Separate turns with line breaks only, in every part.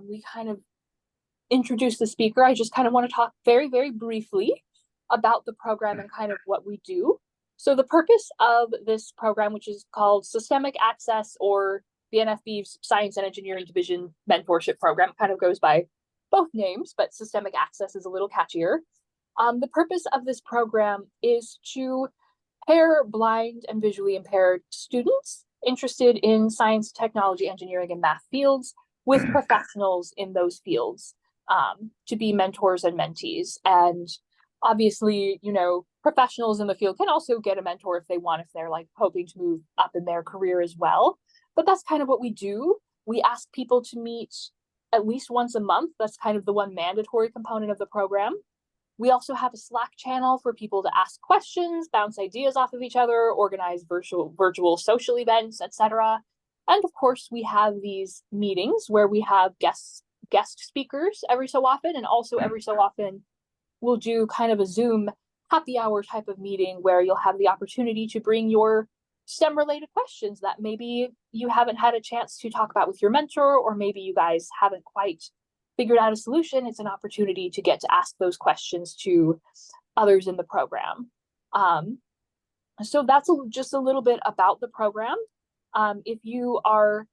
we kind of introduce the speaker. I just kind of want to talk very, very briefly about the program and kind of what we do. So the purpose of this program, which is called Systemic Access, or the NFB's Science and Engineering Division Mentorship Program, kind of goes by both names, but Systemic Access is a little catchier. The purpose of this program is to pair blind and visually impaired students interested in science, technology, engineering, and math fields with professionals in those fields, to be mentors and mentees. And obviously, you know, professionals in the field can also get a mentor if they want, if they're like hoping to move up in their career as well. But that's kind of what we do. We ask people to meet at least once a month. That's kind of the one mandatory component of the program. We also have a Slack channel for people to ask questions, bounce ideas off of each other, organize virtual social events, etc. And of course, we have these meetings where we have guest speakers every so often, and also every so often we'll do kind of a Zoom happy hour type of meeting where you'll have the opportunity to bring your STEM related questions that maybe you haven't had a chance to talk about with your mentor, or maybe you guys haven't quite figured out a solution. It's an opportunity to get to ask those questions to others in the program. So that's just a little bit about the program. If you are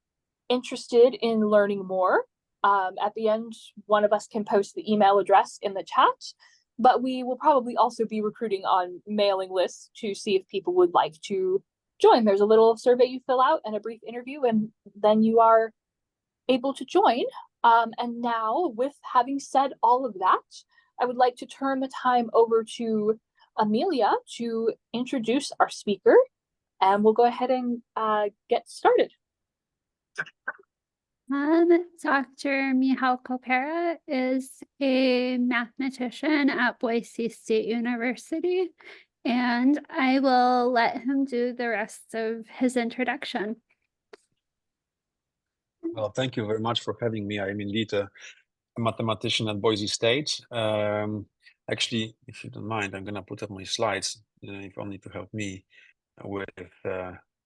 interested in learning more, at the end, one of us can post the email address in the chat, but we will probably also be recruiting on mailing lists to see if people would like to join. There's a little survey you fill out and a brief interview, and then you are able to join. And now, with having said all of that, I would like to turn the time over to Amelia to introduce our speaker, and we'll go ahead and get started.
Dr. Michal Kopera is a mathematician at Boise State University, and I will let him do the rest of his introduction.
Well, thank you very much for having me. I'm indeed a mathematician at Boise State. Actually, if you don't mind, I'm going to put up my slides, if only to help me with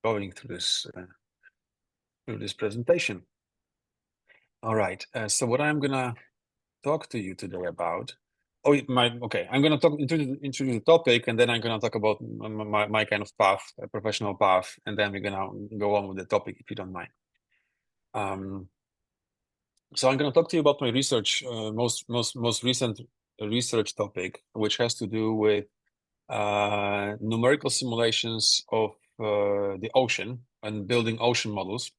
going through this presentation. All right. So what I'm going to talk to you today about. Okay. I'm going to introduce the topic, and then I'm going to talk about my kind of path, a professional path, and then we're going to go on with the topic, if you don't mind. So I'm going to talk to you about my research, most recent research topic, which has to do with numerical simulations of the ocean and building ocean models.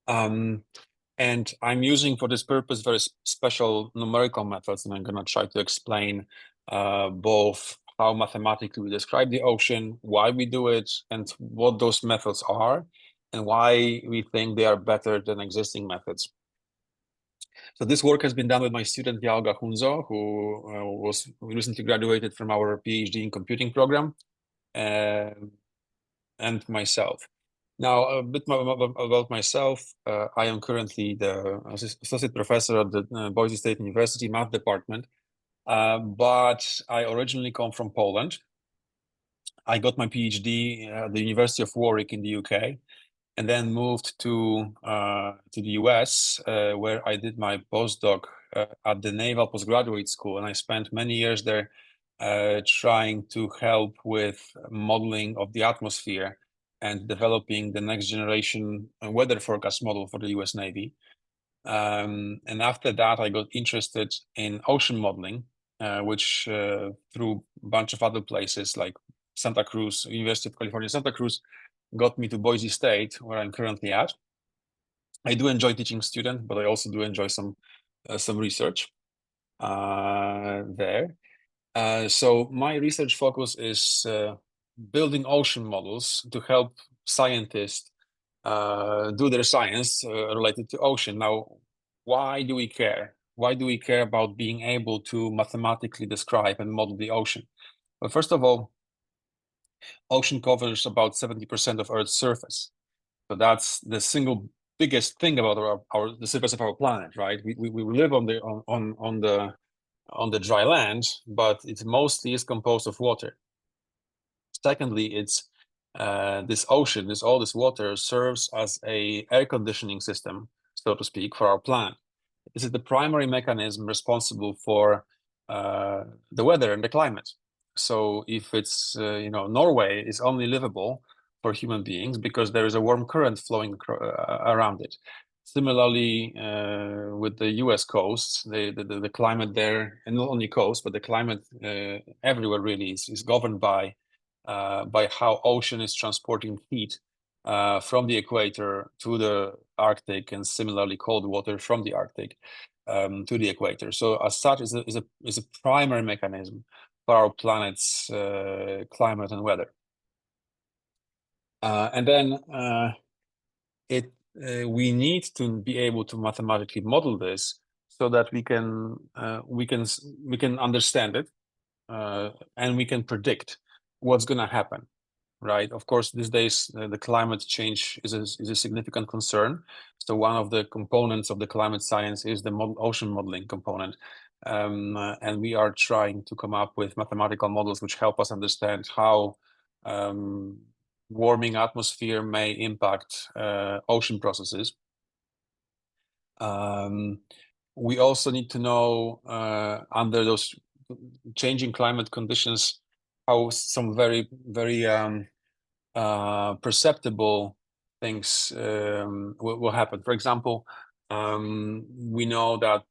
And I'm using for this purpose very special numerical methods, and I'm going to try to explain both how mathematically we describe the ocean, why we do it, and what those methods are, and why we think they are better than existing methods. So this work has been done with my student Yao Gahunzo, who recently graduated from our Ph.D. in computing program, and myself. Now, a bit about myself. I am currently the associate professor at the Boise State University math department, but I originally come from Poland. I got my PhD at the University of Warwick in the UK, and then moved to the US, where I did my postdoc at the Naval Postgraduate School, and I spent many years there trying to help with modeling of the atmosphere and developing the next generation weather forecast model for the US Navy. And after that, I got interested in ocean modeling, which through a bunch of other places like Santa Cruz, University of California, Santa Cruz, got me to Boise State, where I'm currently at. I do enjoy teaching students, but I also do enjoy some research there. So my research focus is building ocean models to help scientists do their science related to ocean. Now, why do we care? Why do we care about being able to mathematically describe and model the ocean? Well, first of all, ocean covers about 70% of Earth's surface. So that's the single biggest thing about the surface of our planet, right? We live on the dry land, but it mostly is composed of water. Secondly, it's this ocean, all this water serves as a air conditioning system so to speak, for our planet. This is the primary mechanism responsible for the weather and the climate. So if it's, Norway is only livable for human beings because there is a warm current flowing around it. Similarly, with the US coast, the climate there, and not only coast, but the climate everywhere really is governed by how ocean is transporting heat from the equator to the Arctic, and similarly cold water from the Arctic to the equator. So as such, is a primary mechanism for our planet's climate and weather. And then we need to be able to mathematically model this so that we can understand it and we can predict what's going to happen. Right. Of course, these days the climate change is a significant concern. So one of the components of the climate science is the ocean modeling component, and we are trying to come up with mathematical models which help us understand how warming atmosphere may impact ocean processes. We also need to know under those changing climate conditions how some very perceptible things will happen. For example, we know that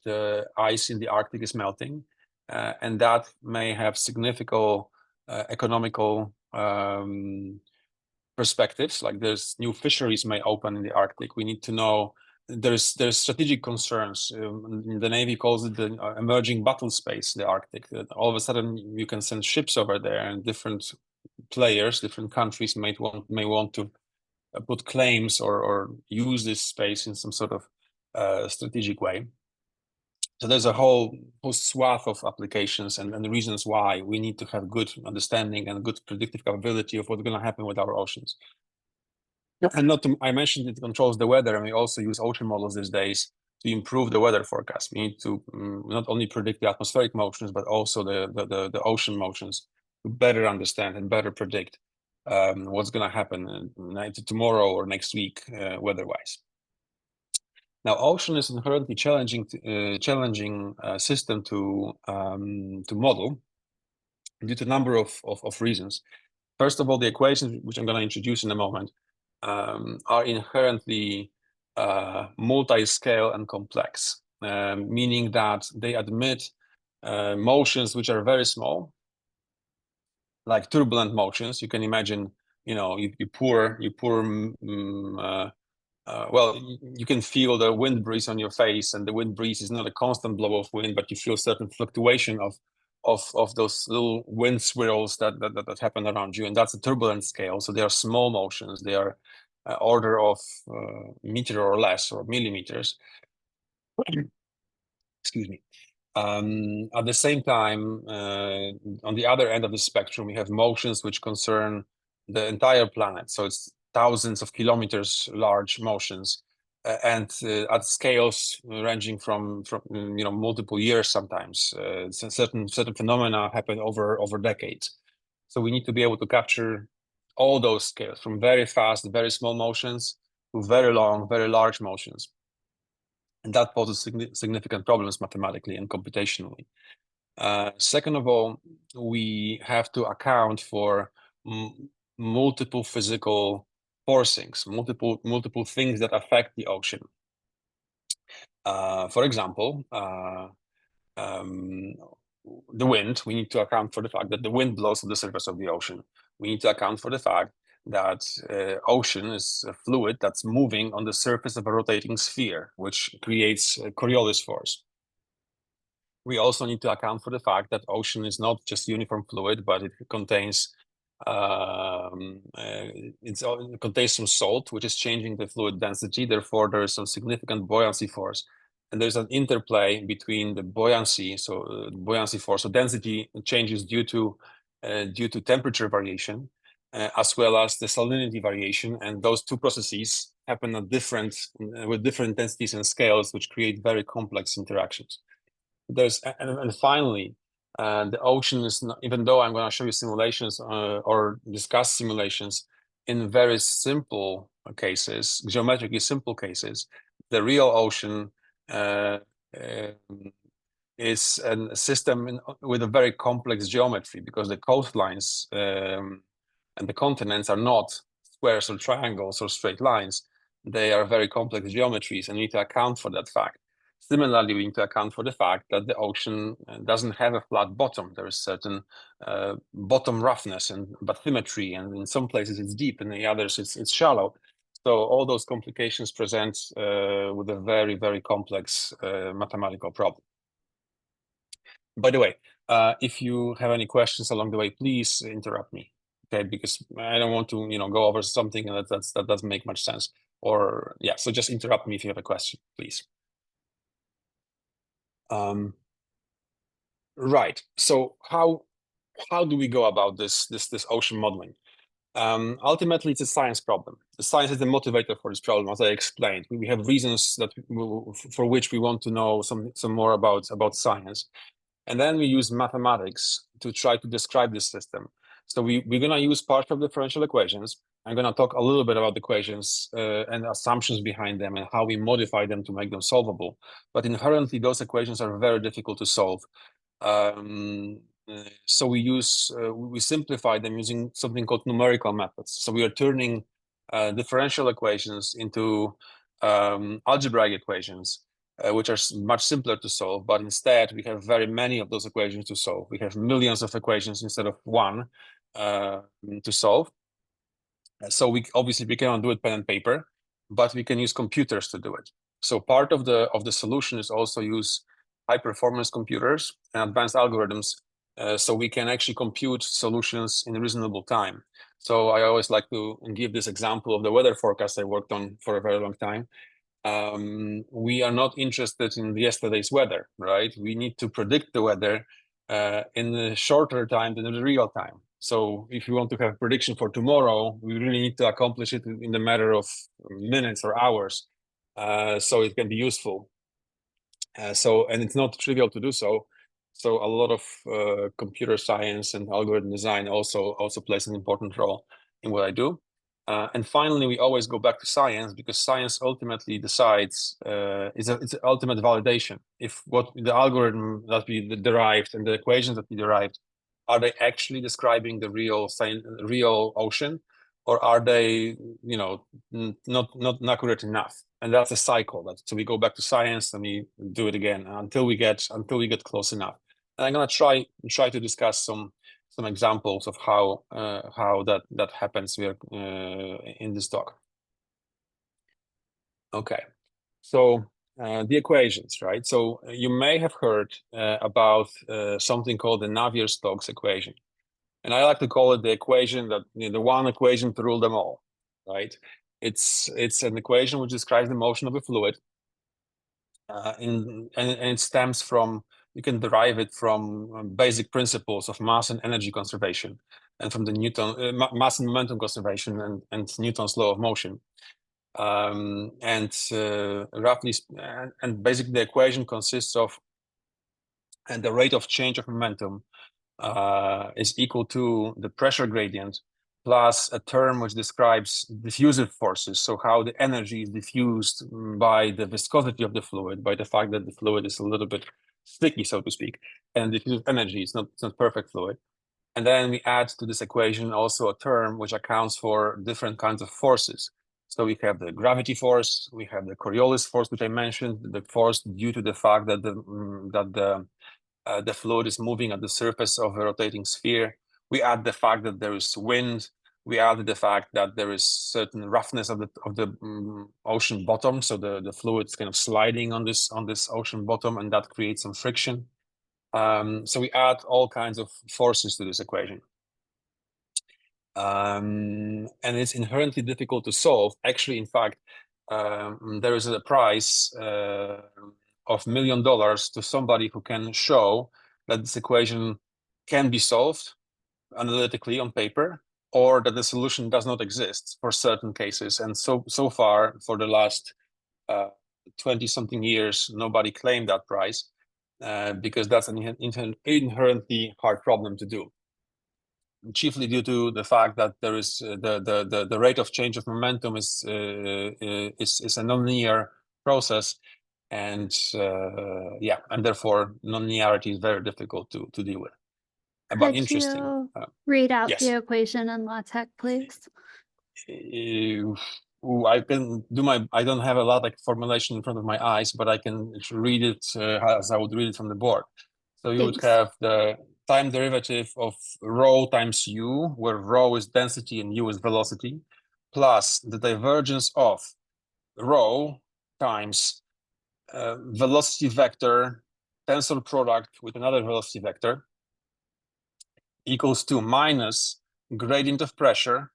ice in the Arctic is melting, and that may have significant economical perspectives. Like there's new fisheries may open in the Arctic. We need to know there's strategic concerns. The Navy calls it the emerging battle space, the Arctic. All of a sudden, you can send ships over there, and different players, different countries may want to put claims or use this space in some sort of strategic way. So there's a whole swath of applications and the reasons why we need to have good understanding and good predictive capability of what's going to happen with our oceans. And I mentioned it controls the weather, and we also use ocean models these days to improve the weather forecast. We need to not only predict the atmospheric motions, but also the ocean motions to better understand and better predict what's going to happen tomorrow or next week weather-wise. Now, ocean is inherently challenging system to model due to a number of reasons. First of all, the equations, which I'm going to introduce in a moment, are inherently multi-scale and complex, meaning that they admit motions which are very small, like turbulent motions. You can imagine, you pour well, you can feel the wind breeze on your face, and the wind breeze is not a constant blow of wind, but you feel certain fluctuation of those little wind swirls that happen around you, and that's a turbulent scale. So they are small motions. They are order of meter or less, or millimeters. Excuse me. At the same time, on the other end of the spectrum, we have motions which concern the entire planet. So it's thousands of kilometers large motions, and at scales ranging from multiple years sometimes. Certain phenomena happen over decades. So we need to be able to capture all those scales, from very fast, very small motions to very long, very large motions. And that poses significant problems mathematically and computationally. Second of all, we have to account for multiple physical forcings, multiple things that affect the ocean. For example, the wind. We need to account for the fact that the wind blows on the surface of the ocean. We need to account for the fact that ocean is a fluid that's moving on the surface of a rotating sphere, which creates a Coriolis force. We also need to account for the fact that ocean is not just uniform fluid, but it contains it contains some salt, which is changing the fluid density. Therefore, there is some significant buoyancy force, and there's an interplay between the buoyancy, buoyancy force, so density changes due to temperature variation, as well as the salinity variation, and those two processes happen at with different intensities and scales, which create very complex interactions. And finally, the ocean is not, even though I'm going to show you simulations or discuss simulations in very simple cases, geometrically simple cases, The real ocean is a system with a very complex geometry, because the coastlines and the continents are not squares or triangles or straight lines. They are very complex geometries, and we need to account for that fact. Similarly, we need to account for the fact that the ocean doesn't have a flat bottom. There is certain bottom roughness and bathymetry, and in some places it's deep, and in the others it's shallow. So all those complications present with a very, very complex mathematical problem. By the way, if you have any questions along the way, please interrupt me, okay? Because I don't want to, go over something that doesn't make much sense. Or yeah, so just interrupt me if you have a question, please. Right. So how do we go about this ocean modeling? Ultimately, it's a science problem. The science is the motivator for this problem, as I explained. We have reasons for which we want to know some more about science. And then we use mathematics to try to describe this system. So we're going to use partial differential equations. I'm going to talk a little bit about equations and assumptions behind them and how we modify them to make them solvable. But inherently, those equations are very difficult to solve. So we simplify them using something called numerical methods. So we are turning differential equations into algebraic equations, which are much simpler to solve, but instead we have very many of those equations to solve. We have millions of equations instead of one to solve. So we cannot do it pen and paper, but we can use computers to do it. So part of the solution is also use high performance computers and advanced algorithms, so we can actually compute solutions in a reasonable time. So I always like to give this example of the weather forecast I worked on for a very long time. We are not interested in yesterday's weather, right? We need to predict the weather in a shorter time than in the real time. So if you want to have a prediction for tomorrow, we really need to accomplish it in the matter of minutes or hours, so it can be useful. And it's not trivial to do so. So a lot of computer science and algorithm design also plays an important role in what I do. And finally, we always go back to science, because science ultimately decides, it's an ultimate validation. If what the algorithm that we derived and the equations that we derived, are they actually describing the real ocean, or are they, not accurate enough? And that's a cycle. So we go back to science and we do it again until we get close enough. And I'm gonna try to discuss some examples of how that happens here in this talk. Okay, so the equations, right? So you may have heard about something called the Navier-Stokes equation, and I like to call it the equation that the one equation to rule them all, right? It's an equation which describes the motion of a fluid, and it stems from, you can derive it from basic principles of mass and energy conservation, and from the Newton mass and momentum conservation and Newton's law of motion. And basically the equation consists of, and the rate of change of momentum is equal to the pressure gradient plus a term which describes diffusive forces. So how the energy is diffused by the viscosity of the fluid, by the fact that the fluid is a little bit sticky, so to speak, and diffusive energy is not perfect fluid. And then we add to this equation also a term which accounts for different kinds of forces. So we have the gravity force, we have the Coriolis force, which I mentioned, the force due to the fact that the fluid is moving at the surface of a rotating sphere. We add the fact that there is wind. We add the fact that there is certain roughness of the ocean bottom. So the fluid is kind of sliding on this ocean bottom, and that creates some friction. So we add all kinds of forces to this equation. And it's inherently difficult to solve. Actually, in fact, there is a prize of $1 million to somebody who can show that this equation can be solved analytically on paper, or that the solution does not exist for certain cases. And so far, for the last 20-something years, nobody claimed that prize, because that's an inherently hard problem to do, chiefly due to the fact that there is the rate of change of momentum is a nonlinear process. And yeah, and therefore non-linearity is very difficult to deal with. But
Could
interesting.
you read out
Yes.
the equation in LaTeX, please?
I can do I don't have a LaTeX formulation in front of my eyes, but I can read it as I would read it from the board. So you would
Thanks.
have the time derivative of rho times u, where rho is density and u is velocity, plus the divergence of rho times velocity vector tensor product with another velocity vector equals to minus gradient of pressure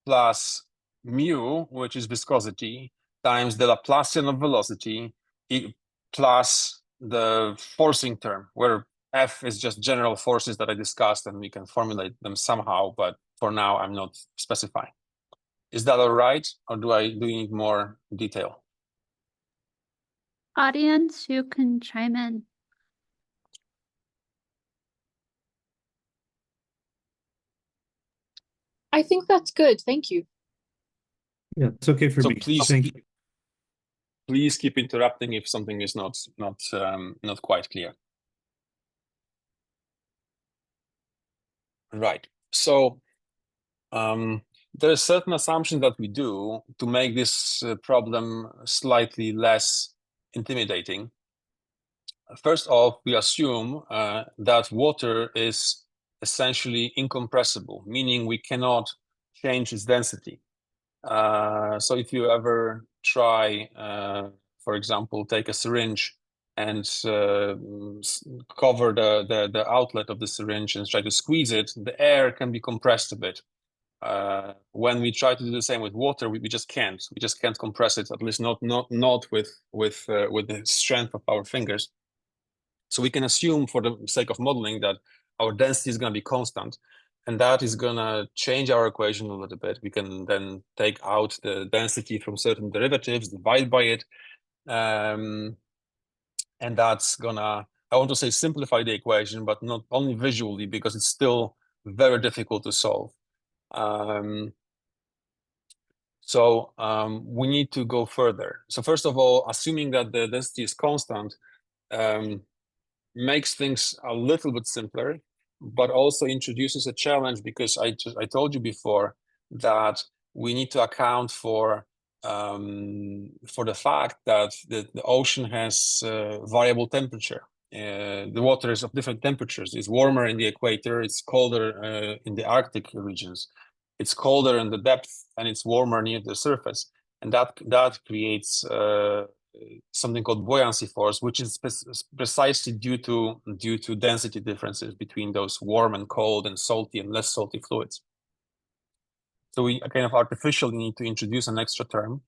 plus mu, which is viscosity, times the Laplacian of velocity plus the forcing term, where F is just general forces that I discussed, and we can formulate them somehow, but for now I'm not specifying. Is that all right, or do you need more detail?
Audience, you can chime in.
I think that's good. Thank you.
Yeah, it's okay for
So
me.
please,
Thank you.
please keep interrupting if something is not quite clear. Right. So there are certain assumptions that we do to make this problem slightly less intimidating. First off, we assume that water is essentially incompressible, meaning we cannot change its density. So if you ever try, for example, take a syringe and cover the outlet of the syringe and try to squeeze it, the air can be compressed a bit. When we try to do the same with water, we just can't. We just can't compress it, at least not with the strength of our fingers. So we can assume, for the sake of modeling, that our density is going to be constant, and that is going to change our equation a little bit. We can then take out the density from certain derivatives, divide by it, and that's gonna, I want to say, simplify the equation, but not only visually, because it's still very difficult to solve. We need to go further. So first of all, assuming that the density is constant makes things a little bit simpler, but also introduces a challenge, because I told you before that we need to account for the fact that the ocean has variable temperature. The water is of different temperatures. It's warmer in the equator, it's colder in the Arctic regions. It's colder in the depth and it's warmer near the surface. And that creates something called buoyancy force, which is precisely due to density differences between those warm and cold and salty and less salty fluids. So we kind of artificially need to introduce an extra term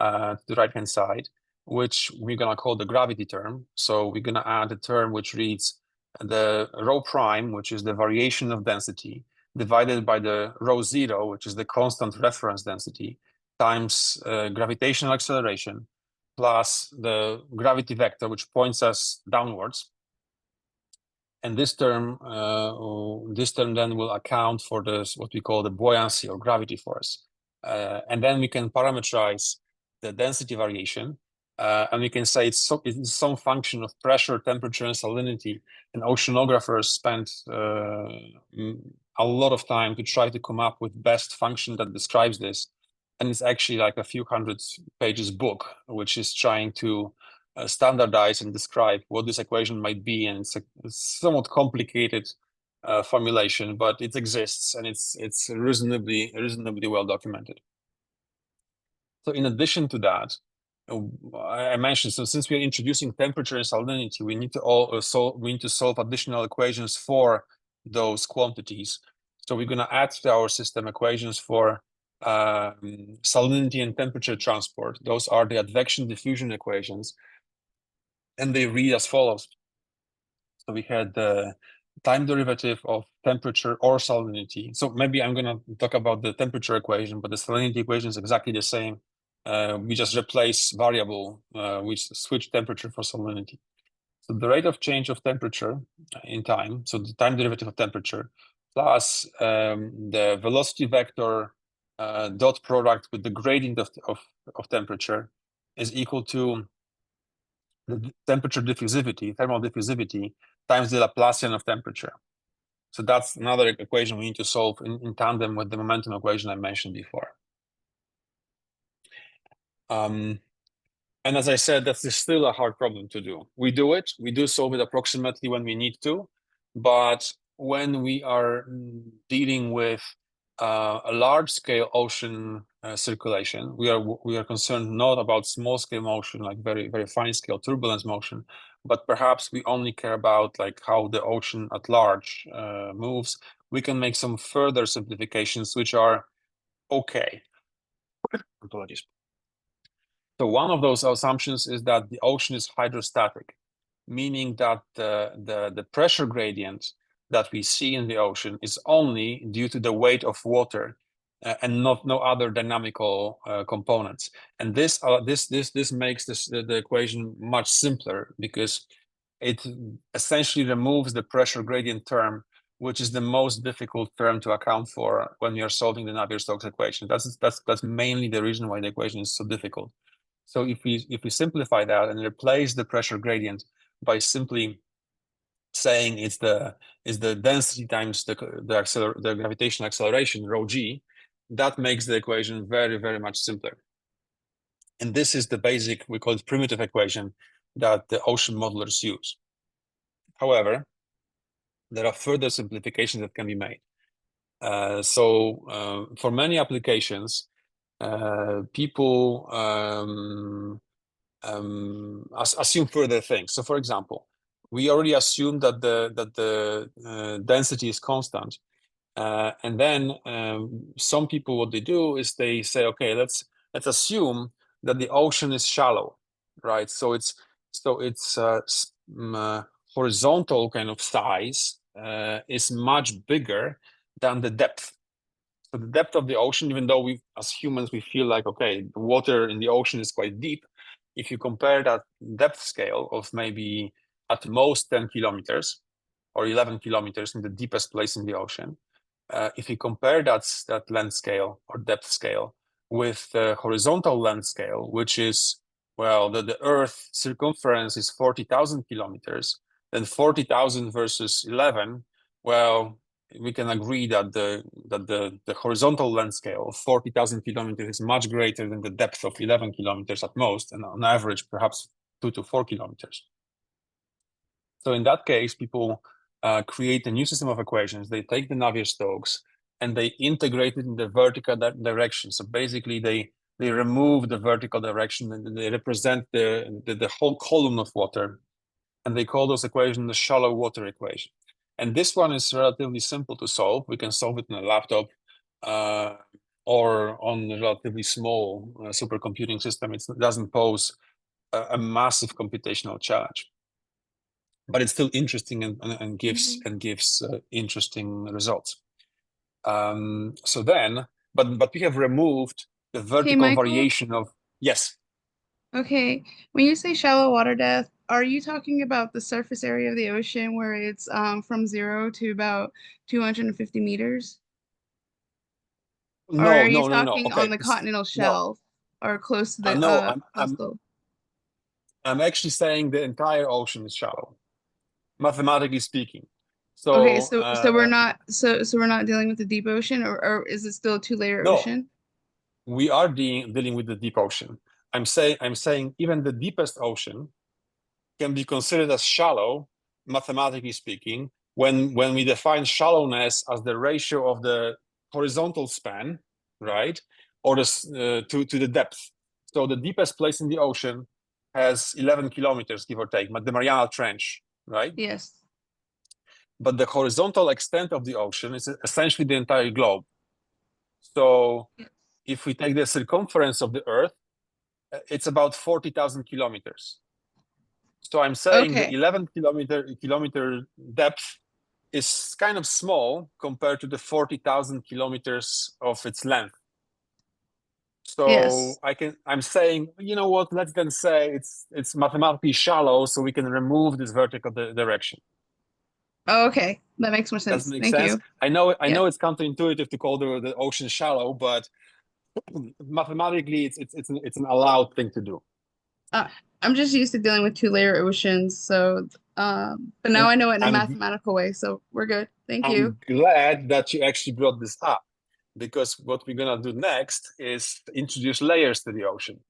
to the right-hand side, which we're going to call the gravity term. So we're going to add a term which reads the rho prime, which is the variation of density, divided by the rho zero, which is the constant reference density, times gravitational acceleration, plus the gravity vector, which points us downwards. And this term then will account for this, what we call the buoyancy or gravity force. And then we can parameterize the density variation, and we can say it's some function of pressure, temperature, and salinity. And oceanographers spent a lot of time to try to come up with best function that describes this. And it's actually like a few hundred pages book, which is trying to standardize and describe what this equation might be. And it's a somewhat complicated formulation, but it exists, and it's reasonably well documented. So in addition to that, I mentioned, so since we are introducing temperature and salinity, we need to solve additional equations for those quantities. So we're going to add to our system equations for salinity and temperature transport. Those are the advection diffusion equations, and they read as follows. So we had the time derivative of temperature or salinity. So maybe I'm going to talk about the temperature equation, but the salinity equation is exactly the same. We just replace variable, we switch temperature for salinity. So the rate of change of temperature in time, so the time derivative of temperature, plus the velocity vector dot product with the gradient of temperature, is equal to the temperature diffusivity, thermal diffusivity, times the Laplacian of temperature. So that's another equation we need to solve in tandem with the momentum equation I mentioned before. And as I said, that's still a hard problem to do. We do it, we do solve it approximately when we need to, but when we are dealing with a large-scale ocean circulation, we are concerned not about small-scale motion, like very, very fine-scale turbulence motion, but perhaps we only care about like how the ocean at large moves. We can make some further simplifications, which are okay. Apologies. So one of those assumptions is that the ocean is hydrostatic, meaning that the pressure gradient that we see in the ocean is only due to the weight of water and no other dynamical components. And this makes the equation much simpler because it essentially removes the pressure gradient term, which is the most difficult term to account for when you're solving the Navier-Stokes equation. That's mainly the reason why the equation is so difficult. So if we simplify that and replace the pressure gradient by simply saying it's the density times the gravitational acceleration rho g, that makes the equation very, very much simpler. And this is the basic, we call it primitive equation, that the ocean modelers use. However, there are further simplifications that can be made. For many applications, people assume further things. So, for example, we already assume that the density is constant, and then some people, what they do is they say, okay, let's assume that the ocean is shallow, right? So it's horizontal kind of size is much bigger than the depth. So the depth of the ocean, even though we, as humans, we feel like, okay, the water in the ocean is quite deep. If you compare that depth scale of maybe at most 10 kilometers or 11 kilometers in the deepest place in the ocean, if you compare that length scale or depth scale with the horizontal length scale, which is, well, the Earth circumference is 40,000 kilometers, then 40,000 versus 11, well, we can agree that the horizontal length scale of 40,000 kilometers is much greater than the depth of 11 kilometers at most, and on average, perhaps 2 to 4 kilometers. So in that case, people create a new system of equations. They take the Navier-Stokes and they integrate it in the vertical direction. So basically, they remove the vertical direction and they represent the whole column of water, and they call those equations the shallow water equation. And this one is relatively simple to solve. We can solve it in a laptop or on a relatively small supercomputing system. It doesn't pose a massive computational challenge, but it's still interesting and gives interesting results. So then, but we have removed the vertical variation of, yes.
Okay, when you say shallow water depth, are you talking about the surface area of the ocean where it's from 0 to about 250 meters? Or are you talking
Okay.
on the continental shelf or close to the
no,
coastal?
I'm actually saying the entire ocean is shallow, mathematically speaking. So
okay, so we're not we're not dealing with the deep ocean, or is it still a two-layer ocean?
We are dealing with the deep ocean. I'm saying even the deepest ocean can be considered as shallow, mathematically speaking, when we define shallowness as the ratio of the horizontal span, right, or to the depth. So the deepest place in the ocean has 11 kilometers, give or take, the Mariana Trench, right?
Yes.
But the horizontal extent of the ocean is essentially the entire globe. So if we take the circumference of the Earth, it's about 40,000 kilometers. So I'm saying the 11 kilometer depth is kind of small compared to the 40,000 kilometers of its length. So I'm saying, you know what, let's then say it's mathematically shallow, so we can remove this vertical direction.
Okay, that makes more sense. Thank you.
I know it's counterintuitive to call the ocean shallow, but mathematically it's an allowed thing to do.
I'm just used to dealing with two-layer oceans, so but now I know it in a mathematical way, so we're good. Thank you.
I'm glad that you actually brought this up, because what we're gonna do next is introduce layers to the ocean.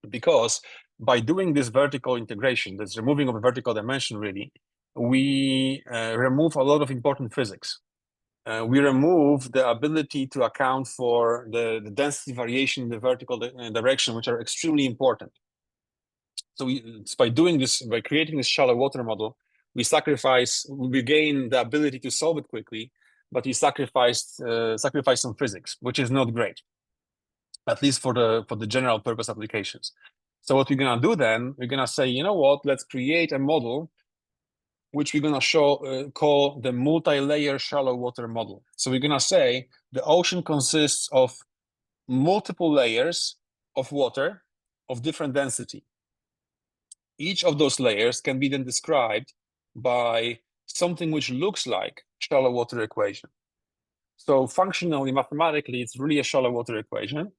Because by doing this vertical integration, this removing of a vertical dimension, really, we remove a lot of important physics. We remove the ability to account for the density variation in the vertical direction, which are extremely important. So by doing this, by creating this shallow water model, we gain the ability to solve it quickly, but we sacrifice some physics, which is not great, at least for the general purpose applications. So what we're gonna do then, we're gonna say, you know what, let's create a model which we're gonna call the multi-layer shallow water model. So we're gonna say the ocean consists of multiple layers of water of different density. Each of those layers can be then described by something which looks like shallow water equation. So functionally, mathematically, it's really a shallow water equation,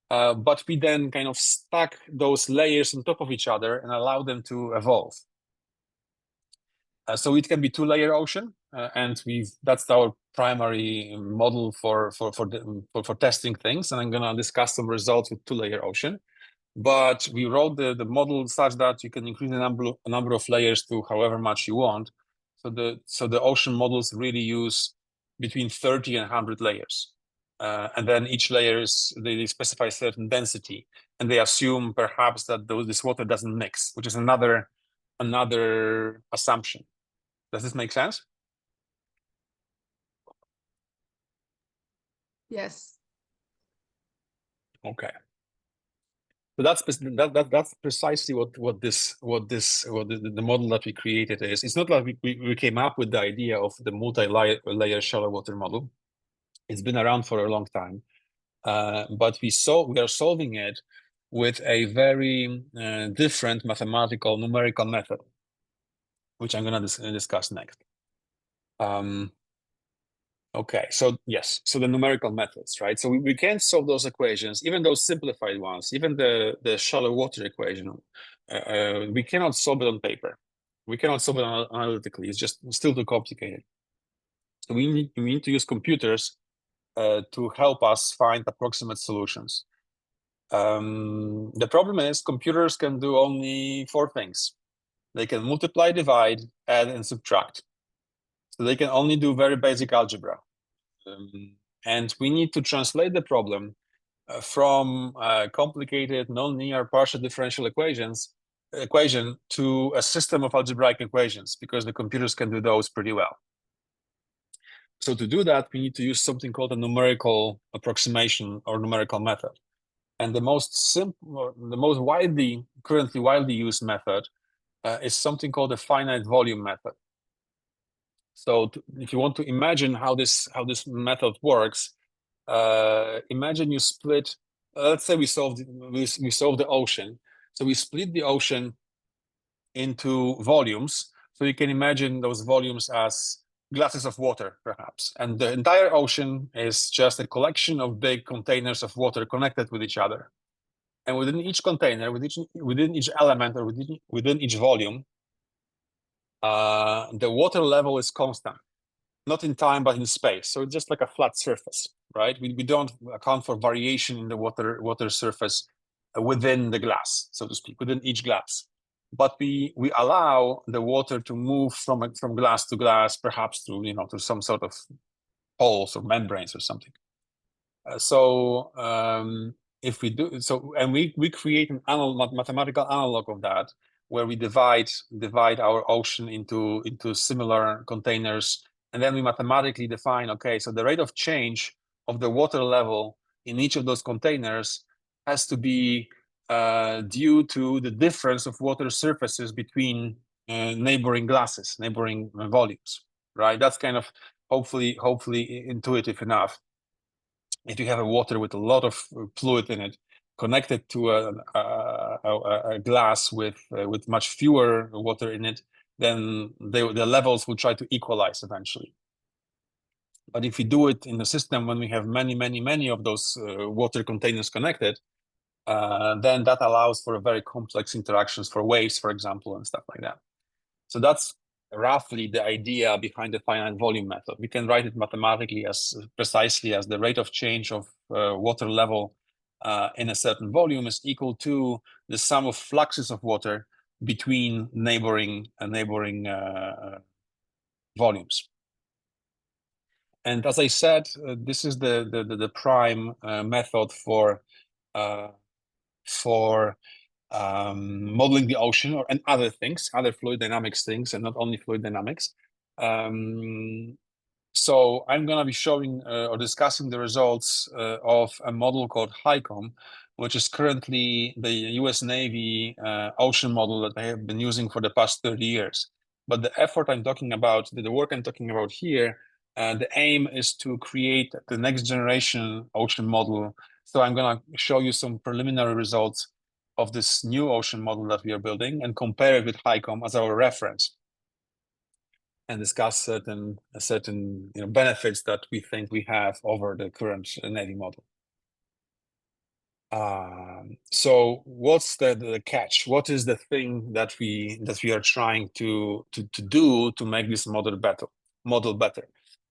but we then kind of stack those layers on top of each other and allow them to evolve. So it can be two-layer ocean, and that's our primary model for testing things. And I'm gonna discuss some results with two-layer ocean. But we wrote the model such that you can increase the number of layers to however much you want. So the ocean models really use between 30 and 100 layers. And then each layer they specify certain density, and they assume perhaps that this water doesn't mix, which is another assumption. Does this make sense?
Yes.
Okay. So that's precisely what the model that we created is. It's not like we came up with the idea of the multi-layer shallow water model. It's been around for a long time, but we are solving it with a very different mathematical numerical method, which I'm going to discuss next. Okay, so yes, so the numerical methods, right? So we can solve those equations, even those simplified ones, even the shallow water equation. We cannot solve it on paper. We cannot solve it analytically. It's just still too complicated. So we need to use computers to help us find approximate solutions. The problem is computers can do only 4 things. They can multiply, divide, add, and subtract. So they can only do very basic algebra. And we need to translate the problem from complicated non-linear partial differential equation to a system of algebraic equations, because the computers can do those pretty well. So to do that, we need to use something called a numerical approximation or numerical method. And the most currently widely used method is something called the finite volume method. So if you want to imagine how this method works, imagine you split. Let's say we solve the ocean. So we split the ocean into volumes. So you can imagine those volumes as glasses of water, perhaps, and the entire ocean is just a collection of big containers of water connected with each other. And within each container, within each element, or within each volume, the water level is constant, not in time but in space. So it's just like a flat surface, right? We don't account for variation in the water surface within the glass, so to speak, within each glass. But we allow the water to move from glass to glass, perhaps through through some sort of holes or membranes or something. If we do so, and we create an mathematical analog of that, where we divide our ocean into similar containers, and then we mathematically define, okay, so the rate of change of the water level in each of those containers has to be due to the difference of water surfaces between neighboring glasses, neighboring volumes, right? That's kind of hopefully intuitive enough. If you have a water with a lot of fluid in it connected to a glass with much fewer water in it, then the levels will try to equalize eventually. But if we do it in the system when we have many of those water containers connected, then that allows for a very complex interactions for waves, for example, and stuff like that. So that's roughly the idea behind the finite volume method. We can write it mathematically as precisely as the rate of change of water level in a certain volume is equal to the sum of fluxes of water between neighboring volumes. And as I said, this is the prime method for modeling the ocean and other things, other fluid dynamics things, and not only fluid dynamics. So I'm going to be showing or discussing the results of a model called HICOM, which is currently the US Navy ocean model that they have been using for the past 30 years. But the effort I'm talking about, the work I'm talking about here, the aim is to create the next generation ocean model. So I'm going to show you some preliminary results of this new ocean model that we are building and compare it with HICOM as our reference, and discuss certain benefits that we think we have over the current Navy model. So what's the catch? What is the thing that we are trying to do to make this model better?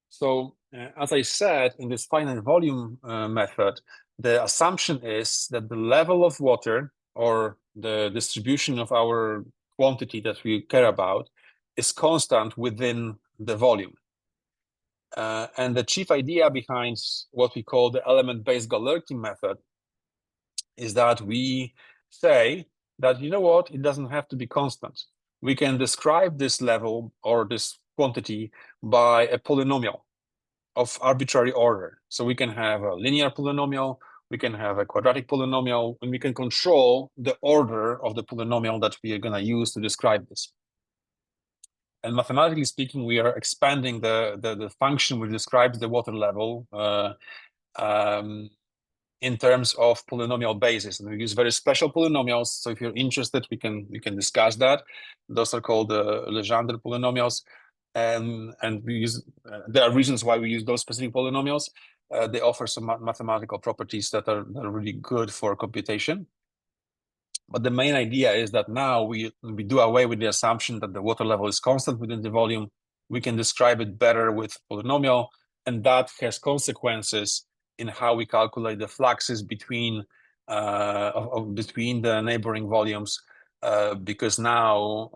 So as I said, in this finite volume method, the assumption is that the level of water or the distribution of our quantity that we care about is constant within the volume. And the chief idea behind what we call the element-based Galerkin method is that we say that, you know what, it doesn't have to be constant. We can describe this level or this quantity by a polynomial of arbitrary order. So we can have a linear polynomial, we can have a quadratic polynomial, and we can control the order of the polynomial that we are going to use to describe this. And mathematically speaking, we are expanding the function which describes the water level in terms of polynomial basis, and we use very special polynomials. So if you're interested, we can discuss that. Those are called the Legendre polynomials, and we use. There are reasons why we use those specific polynomials. They offer some mathematical properties that are really good for computation. But the main idea is that now we do away with the assumption that the water level is constant within the volume. We can describe it better with polynomial, and that has consequences in how we calculate the fluxes between the neighboring volumes, because now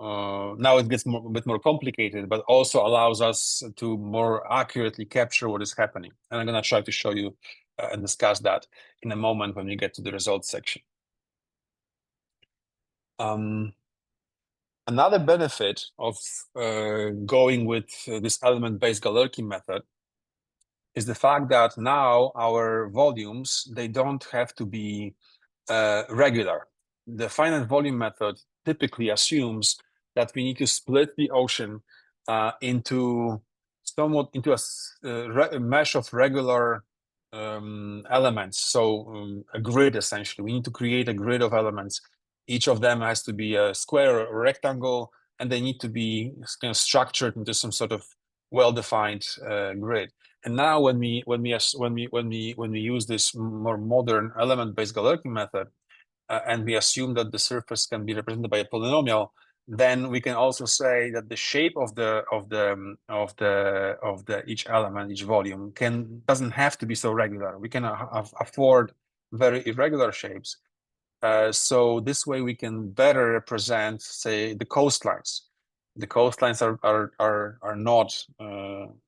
it gets a bit more complicated, but also allows us to more accurately capture what is happening. And I'm going to try to show you and discuss that in a moment when we get to the results section. Another benefit of going with this element-based Galerkin method is the fact that now our volumes, they don't have to be regular. The finite volume method typically assumes that we need to split the ocean into a mesh of regular elements. So a grid, essentially. We need to create a grid of elements. Each of them has to be a square or a rectangle, and they need to be kind of structured into some sort of well-defined grid. And now, when we use this more modern element-based Galerkin method, and we assume that the surface can be represented by a polynomial, then we can also say that the shape of each element, each volume, doesn't have to be so regular. We can afford very irregular shapes. So this way we can better represent, say, the coastlines. The coastlines are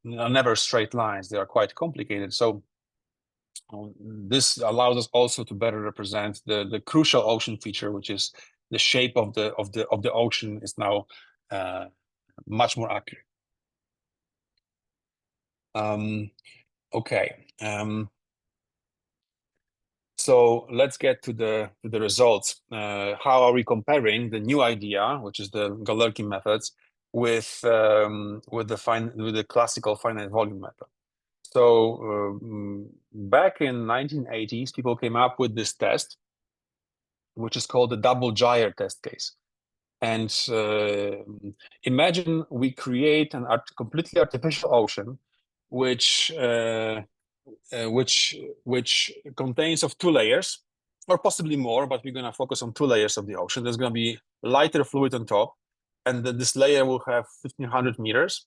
never straight lines. They are quite complicated. So this allows us also to better represent the crucial ocean feature, which is the shape of the ocean is now much more accurate. Okay. So let's get to the results. How are we comparing the new idea, which is the Galerkin methods, with the classical finite volume method? So back in 1980s, people came up with this test, which is called the double gyre test case. And imagine we create an completely artificial ocean, which contains of two layers. or possibly more, but we're going to focus on 2 layers of the ocean. There's going to be lighter fluid on top, and this layer will have 1,500 meters.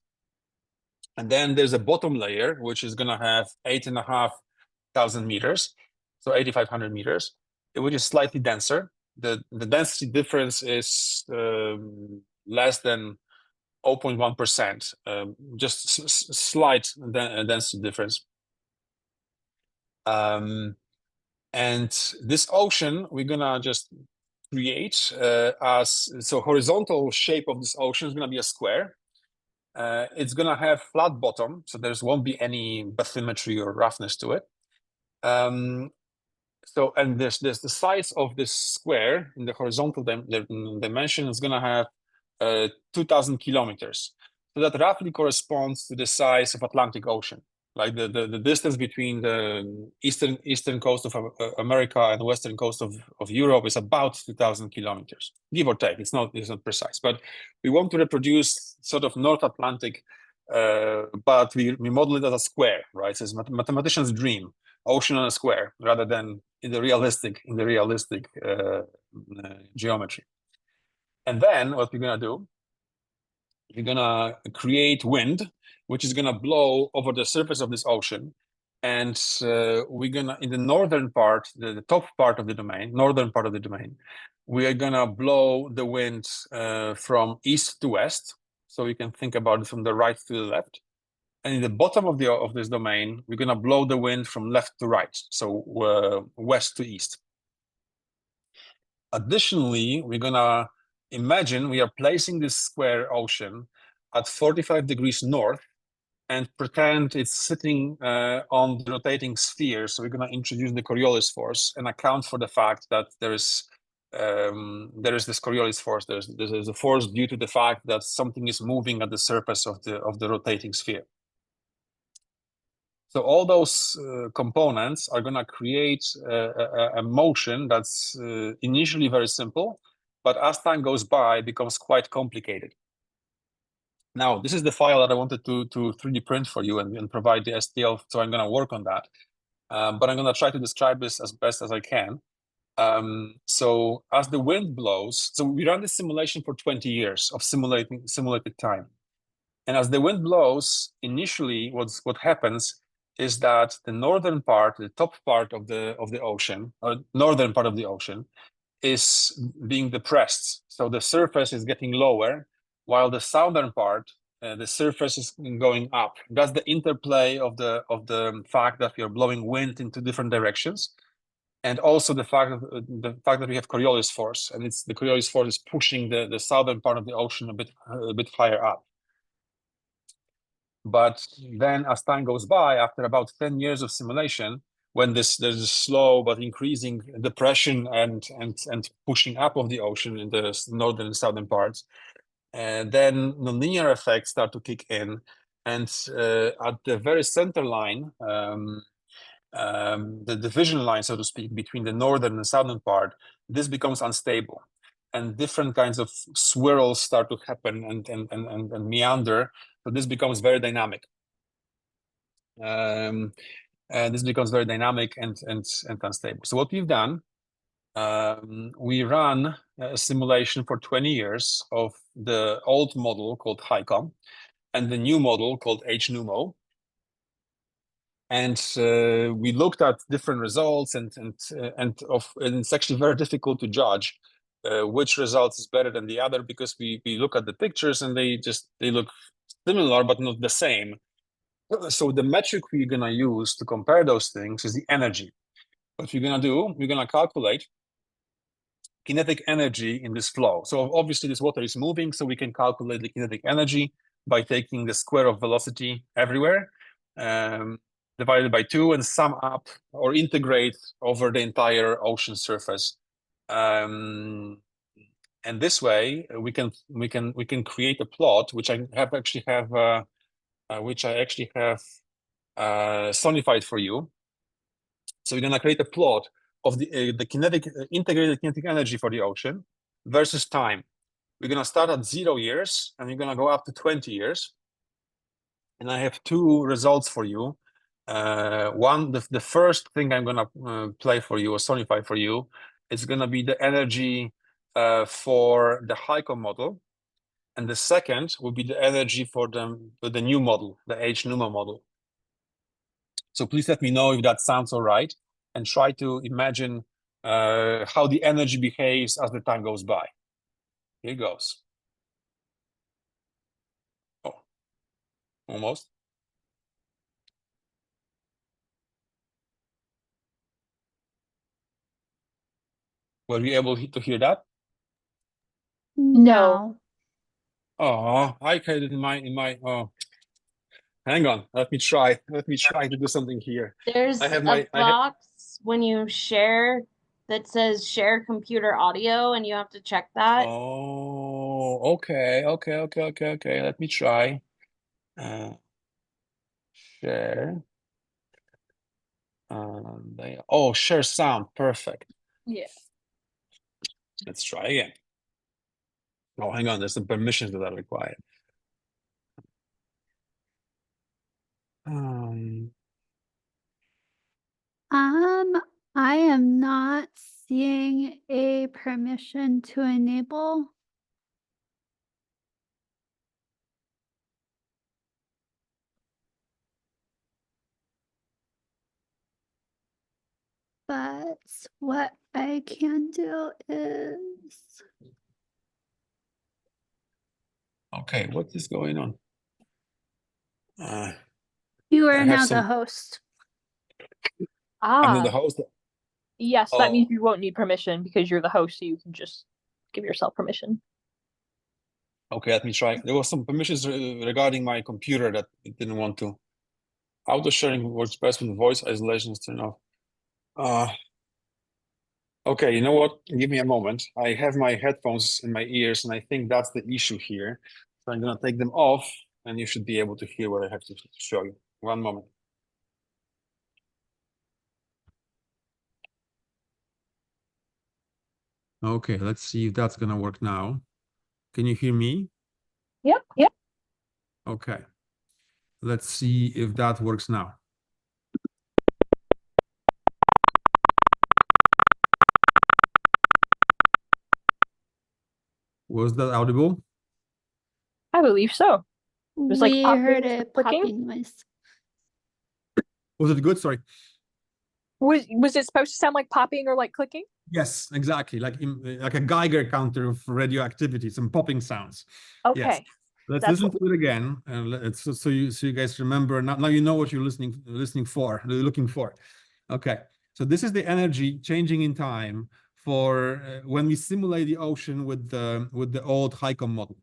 And then there's a bottom layer, which is going to have 8,500 meters, so 8,500 meters, which is slightly denser. The density difference is less than 0.1%, just slight density difference. And this ocean, we're gonna just create so horizontal shape of this ocean is gonna be a square. It's gonna have flat bottom, so there won't be any bathymetry or roughness to it. So, and there's the size of this square in the horizontal dimension is gonna have 2,000 kilometers. So that roughly corresponds to the size of Atlantic Ocean. Like the distance between the eastern coast of America and the western coast of Europe is about 2,000 kilometers, give or take. It's not precise, but we want to reproduce sort of North Atlantic, but we model it as a square, right? So it's mathematician's dream, ocean on a square, rather than in the realistic geometry. And then what we're gonna do, we're gonna create wind, which is gonna blow over the surface of this ocean. And we're gonna, in the northern part, the top part of the domain, we are gonna blow the wind from east to west. So you can think about it from the right to the left. And in the bottom of this domain, we're gonna blow the wind from left to right, so west to east. Additionally, we're gonna imagine we are placing this square ocean at 45 degrees north and pretend it's sitting on the rotating sphere. So we're going to introduce the Coriolis force and account for the fact that there is this Coriolis force. There's a force due to the fact that something is moving at the surface of the rotating sphere. So all those components are going to create a motion that's initially very simple, but as time goes by, becomes quite complicated. Now, this is the file that I wanted to 3D print for you and provide the STL, so I'm going to work on that. But I'm going to try to describe this as best as I can. So as the wind blows, so we run this simulation for 20 years of simulated time. And as the wind blows, initially what happens is that the northern part, the top part of the ocean, or northern part of the ocean, is being depressed. So the surface is getting lower, while the southern part, the surface is going up. That's the interplay of the fact that we are blowing wind into different directions, and also the fact that we have Coriolis force, and the Coriolis force is pushing the southern part of the ocean a bit higher up. But then, as time goes by, after about 10 years of simulation, when there's a slow but increasing depression and pushing up of the ocean in the northern and southern parts, and then nonlinear effects start to kick in, and at the very center line, the division line, so to speak, between the northern and southern part, this becomes unstable, and different kinds of swirls start to happen and meander. So this becomes very dynamic. This becomes very dynamic and unstable. So what we've done, we ran a simulation for 20 years of the old model called HICOM and the new model called HNUMO. And we looked at different results, and it's actually very difficult to judge which results is better than the other, because we look at the pictures and they look similar but not the same. So the metric we're gonna use to compare those things is the energy. What we're gonna do, we're gonna calculate kinetic energy in this flow. So obviously this water is moving, so we can calculate the kinetic energy by taking the square of velocity everywhere, divided by 2, and sum up or integrate over the entire ocean surface. And this way we can create a plot, which I actually have sonified for you. So we're going to create a plot of the integrated kinetic energy for the ocean versus time. We're going to start at 0 years, and we're going to go up to 20 years. And I have 2 results for you. The first thing I'm gonna play for you or sonify for you is gonna be the energy for the HICO model, and the second will be the energy for the new model, the H-NUMA model. So please let me know if that sounds all right, and try to imagine how the energy behaves as the time goes by. Here goes. Oh, almost. Were you able to hear that?
No.
Oh, I had it in my oh. Hang on, let me try to do something here.
There's
I have
a
I have
box when you share that says share computer audio, and you have to check that.
Oh, okay. Let me try. Share. Share sound. Perfect.
Yeah.
Let's try again. Oh, hang on. There's some permissions that are required.
I am not seeing a permission to enable. But what I can do is
Okay, what is going on?
you
I
are
have
now the
some.
host.
I'm not the
Ah,
host.
yes, that
Oh,
means you won't need permission because you're the host, so you can just give yourself permission.
okay. Let me try. There was some permissions regarding my computer that it didn't want to. Auto sharing works best with voice isolation is turned off. Okay, you know what? Give me a moment. I have my headphones in my ears, and I think that's the issue here. So I'm gonna take them off, and you should be able to hear what I have to show you. One moment. Okay, let's see if that's gonna work now. Can you hear me?
Yep, yep.
Okay. Let's see if that works now. Was that audible?
I believe so. was like
We
popping,
heard a
clicking?
popping noise.
Was it good? Sorry.
Was it supposed to sound like popping or like clicking?
Yes, exactly. Like a Geiger counter of radioactivity, some popping sounds. Yes.
Okay.
Let's
That's
listen to it again, and so you guys remember. Now you know what you're looking for. Okay. So this is the energy changing in time for when we simulate the ocean with the old HICO model.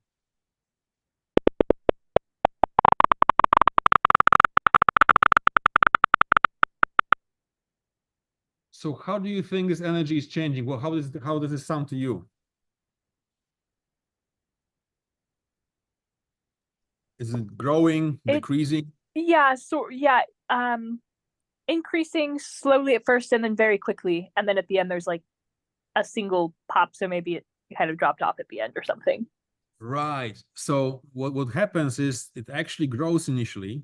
So how do you think this energy is changing? Well, how does it sound to you? Is it growing, decreasing?
Yeah, so yeah, increasing slowly at first and then very quickly, and then at the end there's like a single pop, so maybe it kind of dropped off at the end or something.
Right. So what happens is it actually grows initially,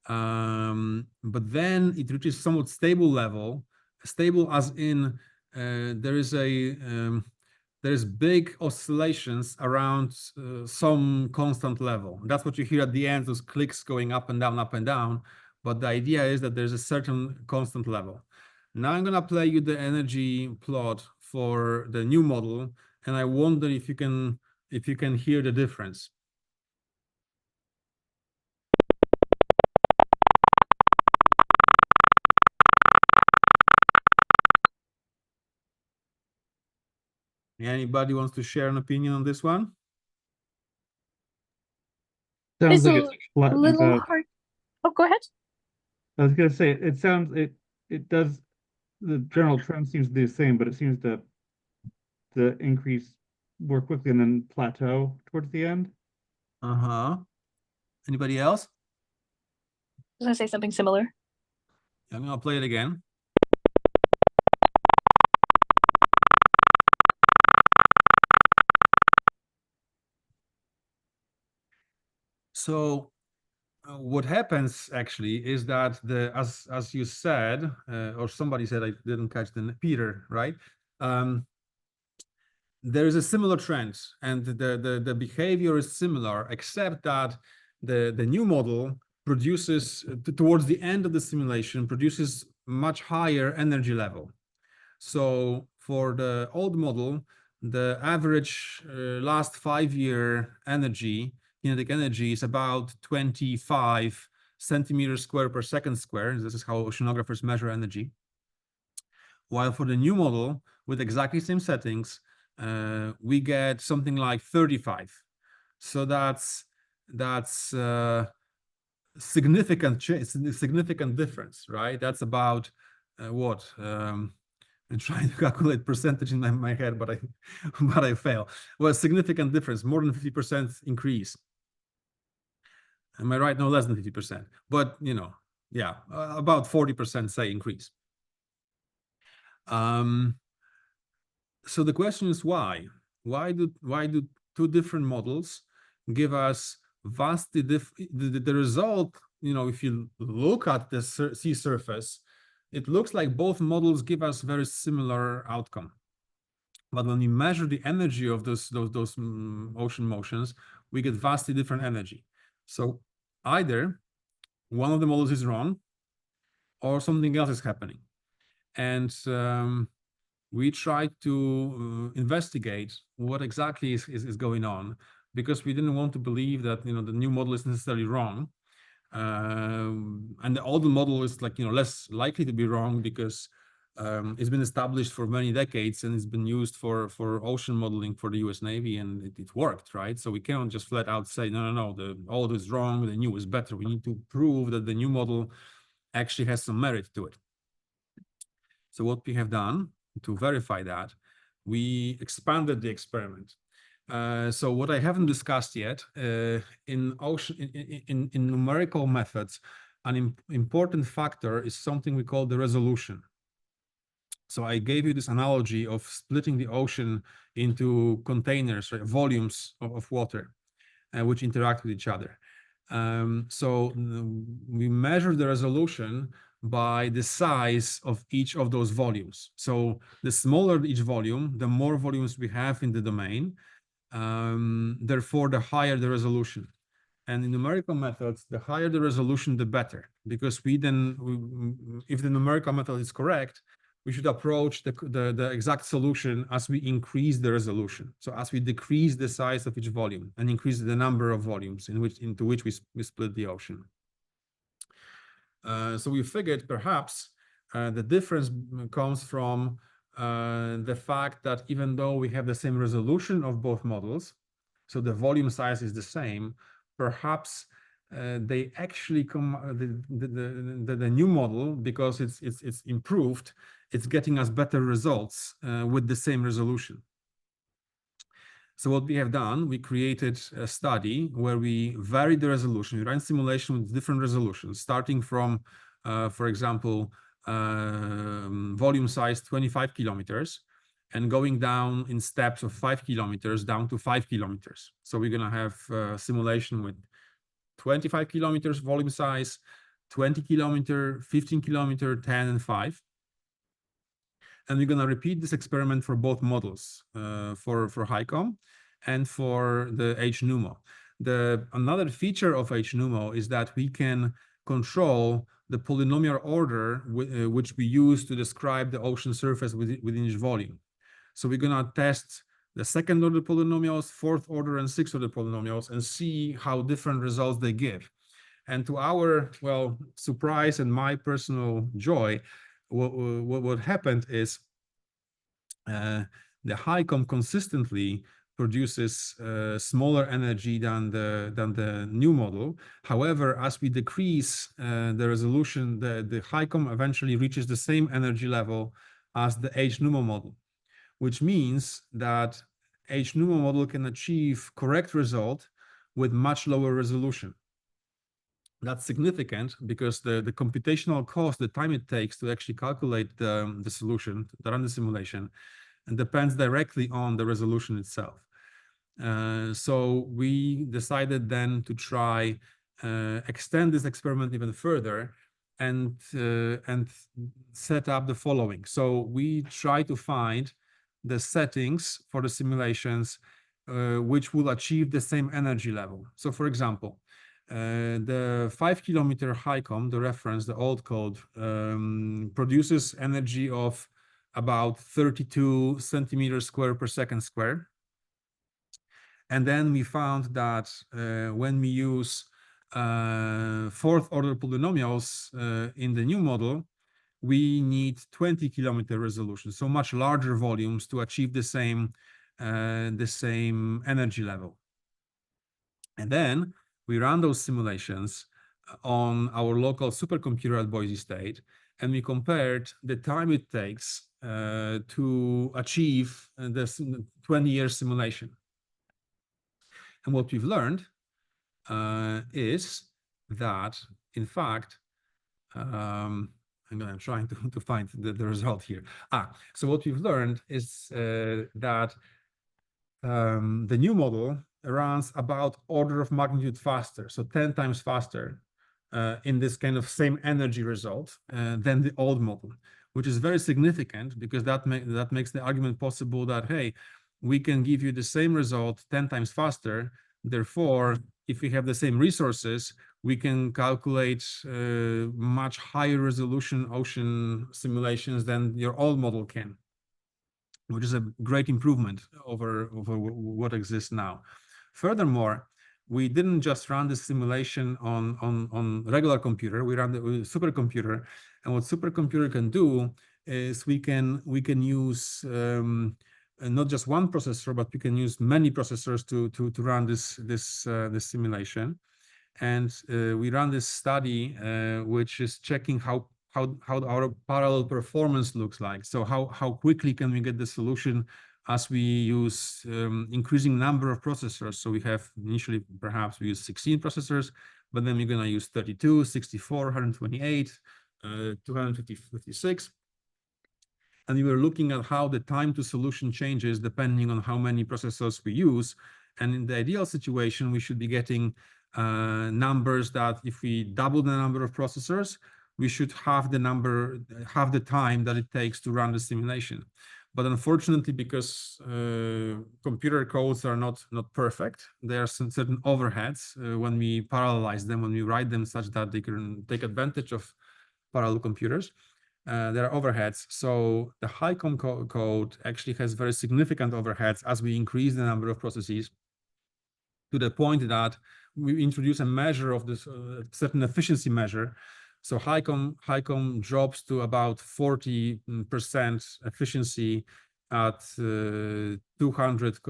but then it reaches somewhat stable level. Stable as in there is big oscillations around some constant level. That's what you hear at the end, those clicks going up and down, up and down. But the idea is that there's a certain constant level. Now I'm gonna play you the energy plot for the new model, and I wonder if you can hear the difference. Anybody wants to share an opinion on this one?
Sounds
It's
like
a
it's flattening
little
out.
hard. Oh, go ahead.
I was gonna say it sounds it does, the general trend seems to be the same, but it seems to increase more quickly and then plateau towards the end.
Uh-huh. Anybody else?
I was gonna say something similar.
I'm gonna play it again. So
what happens actually is that as you said, or somebody said, I didn't catch Peter, right? There is a similar trend, and the behavior is similar, except that the new model produces towards the end of the simulation produces much higher energy level. So for the old model, the average last 5-year kinetic energy is about 25 centimeters square per second square. This is how oceanographers measure energy. While for the new model, with exactly same settings, we get something like 35. So that's significant difference, right? That's about what? I'm trying to calculate percentage in my head, but I fail. Well, significant difference, more than 50% increase. Am I right? No, less than 50%. But yeah, about 40% say increase. So the question is why? Why do two different models give us vastly the result? If you look at the sea surface, it looks like both models give us very similar outcome. But when we measure the energy of those ocean motions, we get vastly different energy. So either one of the models is wrong, or something else is happening. And we tried to investigate what exactly is going on, because we didn't want to believe that the new model is necessarily wrong. And the older model is less likely to be wrong because it's been established for many decades and it's been used for ocean modeling for the US Navy, and it worked, right? So we can't just flat out say, no, the old is wrong, the new is better. We need to prove that the new model actually has some merit to it. So what we have done to verify that, we expanded the experiment. So what I haven't discussed yet, in numerical methods, an important factor is something we call the resolution. So I gave you this analogy of splitting the ocean into containers, right, volumes of water, which interact with each other. So we measure the resolution by the size of each of those volumes. So the smaller each volume, the more volumes we have in the domain. Therefore, the higher the resolution. And in numerical methods, the higher the resolution, the better, because if the numerical method is correct, we should approach the exact solution as we increase the resolution. So as we decrease the size of each volume and increase the number of volumes into which we split the ocean. So we figured perhaps the difference comes from the fact that even though we have the same resolution of both models, so the volume size is the same, perhaps they actually the new model, because it's improved, it's getting us better results with the same resolution. So what we have done, we created a study where we varied the resolution. We ran simulation with different resolutions, starting from, for example, volume size 25 kilometers, and going down in steps of 5 kilometers down to 5 kilometers. So we're going to have a simulation with 25 kilometers volume size, 20 kilometer, 15 kilometer, 10, and 5. And we're going to repeat this experiment for both models, for HICOM and for the HNUMO. Another feature of HNUMO is that we can control the polynomial order which we use to describe the ocean surface within each volume. So we're going to test the second order polynomials, fourth order, and sixth order polynomials, and see how different results they give. And to our, well, surprise and my personal joy, what happened is the HICOM consistently produces smaller energy than the new model. However, as we decrease the resolution, the HICOM eventually reaches the same energy level as the HNUMO model, which means that HNUMO model can achieve correct result with much lower resolution. That's significant because the computational cost, the time it takes to actually calculate the solution, to run the simulation, and depends directly on the resolution itself. So we decided then to try extend this experiment even further and set up the following. So we try to find the settings for the simulations which will achieve the same energy level. So for example, the 5 kilometer HICOM, the reference, the old code, produces energy of about 32 centimeters square per second square. And then we found that when we use fourth order polynomials in the new model, we need 20 kilometer resolution, so much larger volumes to achieve the same energy level. And then we ran those simulations on our local supercomputer at Boise State, and we compared the time it takes to achieve this 20-year simulation. And what we've learned is that, in fact, I'm trying to find the result here. So what we've learned is that the new model runs about order of magnitude faster, so 10 times faster in this kind of same energy result than the old model, which is very significant because that makes the argument possible that, hey, we can give you the same result 10 times faster. Therefore, if we have the same resources, we can calculate much higher resolution ocean simulations than your old model can, which is a great improvement over what exists now. Furthermore, we didn't just run the simulation on regular computer. We ran the supercomputer, and what supercomputer can do is we can use not just one processor, but we can use many processors to run this simulation. And we run this study, which is checking how our parallel performance looks like. So how quickly can we get the solution as we use increasing number of processors. So we have initially, perhaps we use 16 processors, but then we're going to use 32, 64, 128, 256. And we were looking at how the time to solution changes depending on how many processors we use. And in the ideal situation, we should be getting numbers that if we double the number of processors, we should have the time that it takes to run the simulation. But unfortunately, because computer codes are not perfect, there are some certain overheads when we parallelize them, when we write them such that they can take advantage of parallel computers. There are overheads. So the HICOM code actually has very significant overheads as we increase the number of processes, to the point that we introduce a measure of this certain efficiency measure. So HICOM drops to about 40% efficiency at 200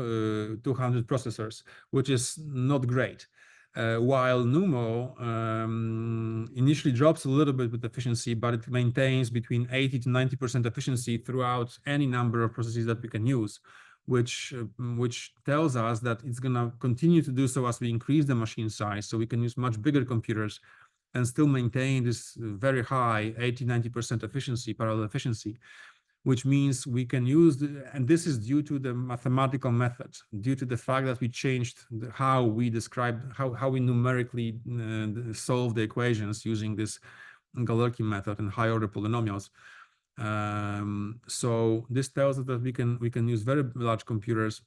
processors, which is not great. While NUMO initially drops a little bit with efficiency, but it maintains between 80 to 90% efficiency throughout any number of processes that we can use, which tells us that it's going to continue to do so as we increase the machine size, so we can use much bigger computers and still maintain this very high 80-90% efficiency, parallel efficiency, which means we can use, and this is due to the mathematical method, due to the fact that we changed how we describe, how we numerically solve the equations using this Galerkin method and high order polynomials. So this tells us that we can use very large computers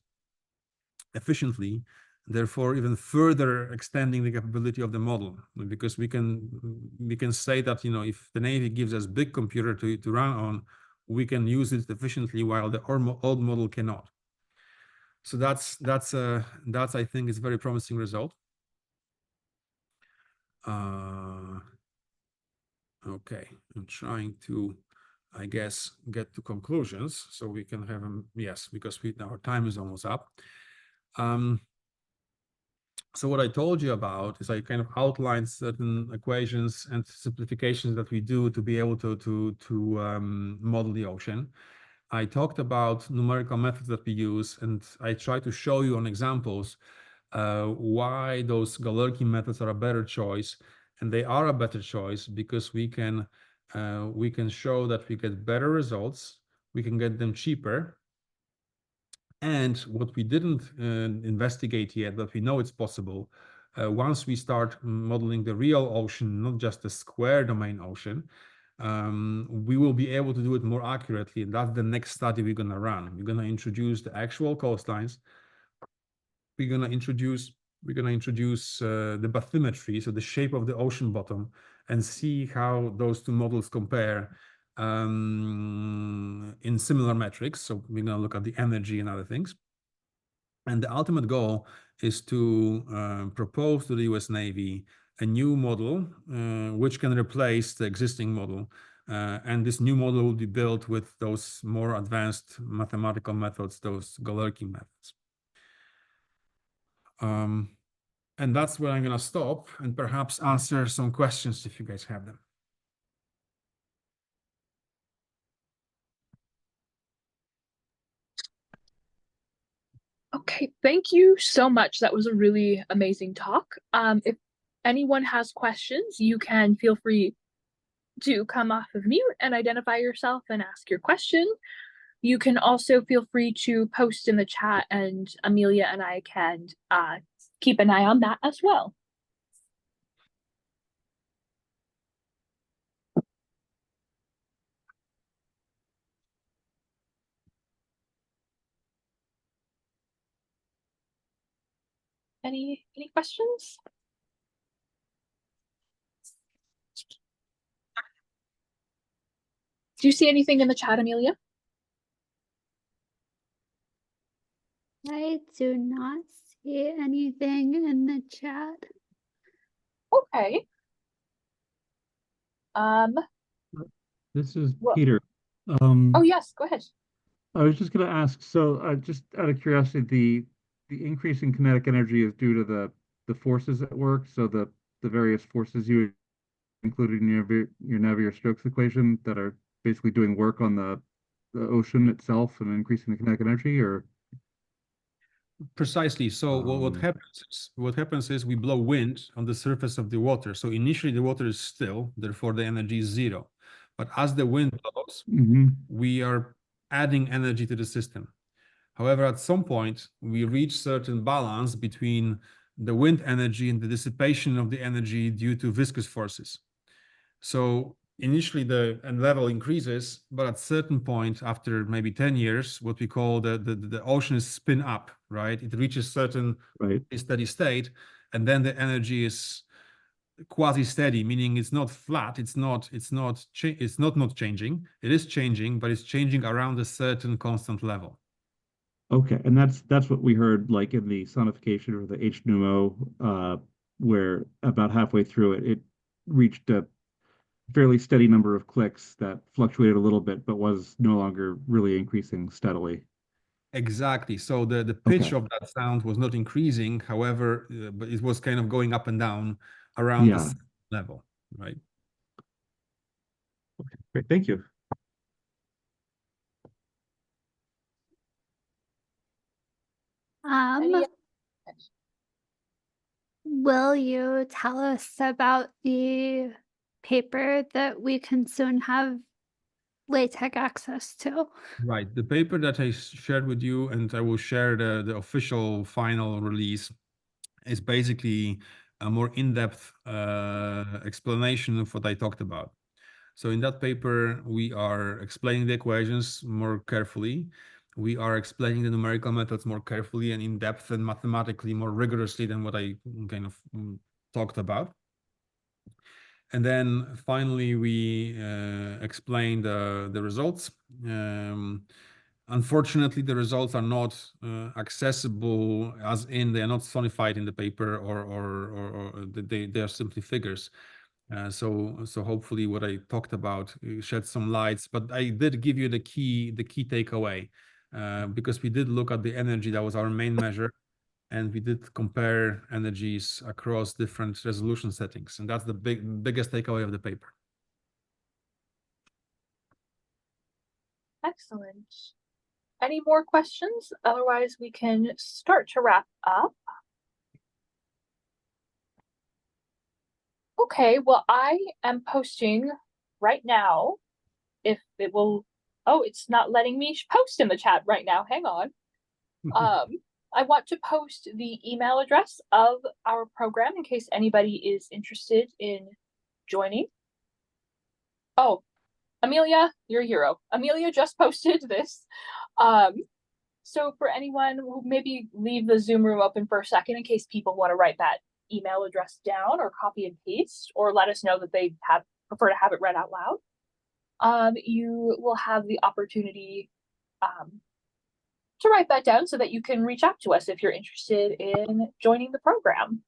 efficiently, therefore even further extending the capability of the model, because we can say that, you know, if the Navy gives us big computer to run on, we can use it efficiently while the old model cannot. So that's I think is a very promising result. Okay, I'm trying to, I guess, get to conclusions so we can have them. Yes, because our time is almost up. So what I told you about is I kind of outlined certain equations and simplifications that we do to be able to model the ocean. I talked about numerical methods that we use, and I try to show you on examples why those Galerkin methods are a better choice. And they are a better choice because we can show that we get better results, we can get them cheaper. And what we didn't investigate yet, but we know it's possible, Once we start modeling the real ocean, not just the square domain ocean, we will be able to do it more accurately. And that's the next study we're going to run. We're going to introduce the actual coastlines. We're going to introduce the bathymetry, so the shape of the ocean bottom, and see how those two models compare in similar metrics. So we're going to look at the energy and other things. And the ultimate goal is to propose to the US Navy a new model which can replace the existing model. And this new model will be built with those more advanced mathematical methods, those Galerkin methods. And that's where I'm going to stop and perhaps answer some questions if you guys have them.
Okay, thank you so much. That was a really amazing talk. If anyone has questions, you can feel free to come off of mute and identify yourself and ask your question. You can also feel free to post in the chat, and Amelia and I can keep an eye on that as well. Any questions? Do you see anything in the chat, Amelia?
I do not see anything in the chat.
Okay.
This is
Well,
Peter.
oh yes, go ahead.
I was just going to ask, so just out of curiosity, the increase in kinetic energy is due to the forces at work, so the various forces you included in your Navier-Stokes equation that are basically doing work on the ocean itself and increasing the kinetic energy, or
Precisely. So what happens is we blow wind on the surface of the water. So initially the water is still, therefore the energy is zero. But as the wind blows, we are adding energy to the system. However, at some point we reach certain balance between the wind energy and the dissipation of the energy due to viscous forces. So initially the level increases, but at certain point after maybe 10 years, what we call the ocean is spin up, right? It reaches certain steady state, and then the energy is quasi steady, meaning it's not flat, it's not changing. It is changing, but it's changing around a certain constant level.
Okay, and that's what we heard, like in the sonification or the H-pneumo, where about halfway through it reached a fairly steady number of clicks that fluctuated a little bit, but was no longer really increasing steadily.
Exactly. So the pitch of that sound was not increasing, however, but it was kind of going up and down around the level, right?
Okay, great, thank you.
Will you tell us about the paper that we can soon have LaTeX access to?
Right. The paper that I shared with you, and I will share the official final release, is basically a more in-depth explanation of what I talked about. So in that paper, we are explaining the equations more carefully. We are explaining the numerical methods more carefully and in depth and mathematically more rigorously than what I kind of talked about. And then finally, we explain the results. Unfortunately, the results are not accessible, as in they are not sonified in the paper, or they are simply figures. So hopefully what I talked about shed some lights, but I did give you the key takeaway, because we did look at the energy. That was our main measure, and we did compare energies across different resolution settings, and that's the biggest takeaway of the paper.
Excellent. Any more questions? Otherwise, we can start to wrap up. Okay, well, I am posting right now. If it will, oh, it's not letting me post in the chat right now. Hang on. I want to post the email address of our program in case anybody is interested in joining. Oh, Amelia, you're a hero. Amelia just posted this. So for anyone who maybe leave the Zoom room open for a second in case people want to write that email address down or copy and paste, or let us know that they prefer to have it read out loud. You will have the opportunity to write that down so that you can reach out to us if you're interested in joining the program.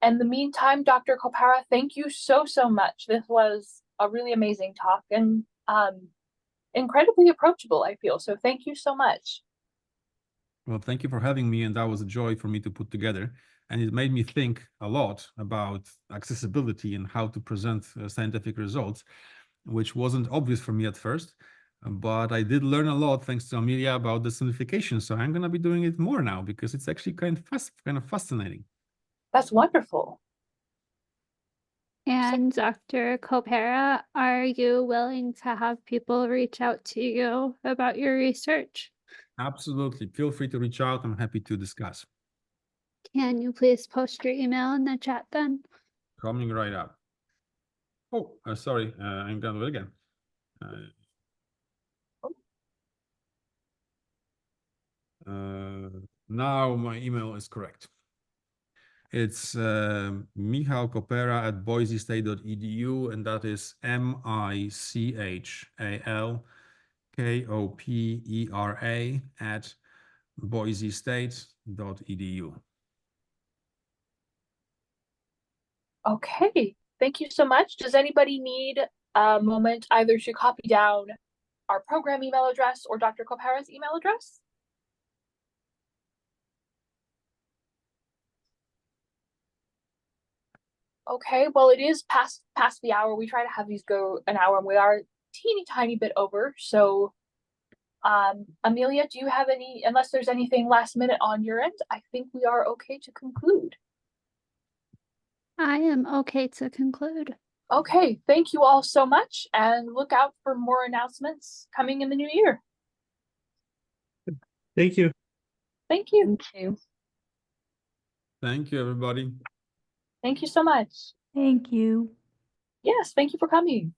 In the meantime, Dr. Kopera, thank you so much. This was a really amazing talk and incredibly approachable, I feel. So thank you so much.
Well, thank you for having me, and that was a joy for me to put together. And it made me think a lot about accessibility and how to present scientific results, which wasn't obvious for me at first. But I did learn a lot thanks to Amelia about the simplification. So I'm going to be doing it more now because it's actually kind of fascinating.
That's wonderful.
And Dr. Kopera, are you willing to have people reach out to you about your research?
Absolutely. Feel free to reach out. I'm happy to discuss.
Can you please post your email in the chat then?
Coming right up. Oh, sorry. I'm going to do it again. Now my email is correct. It's Michal Kopera at boisestate.edu, and that is MICHALKOPERA at boisestate.edu.
Okay, thank you so much. Does anybody need a moment either to copy down our program email address or Dr. Kopera's email address? Okay, well, it is past the hour. We try to have these go an hour, and we are a teeny tiny bit over. So, Amelia, do you have any, unless there's anything last minute on your end, I think we are okay to conclude.
I am okay to conclude.
Okay, thank you all so much, and look out for more announcements coming in the new year.
Thank you.
Thank you.
Thank you.
Thank you, everybody.
Thank you so much.
Thank you.
Yes, thank you for coming.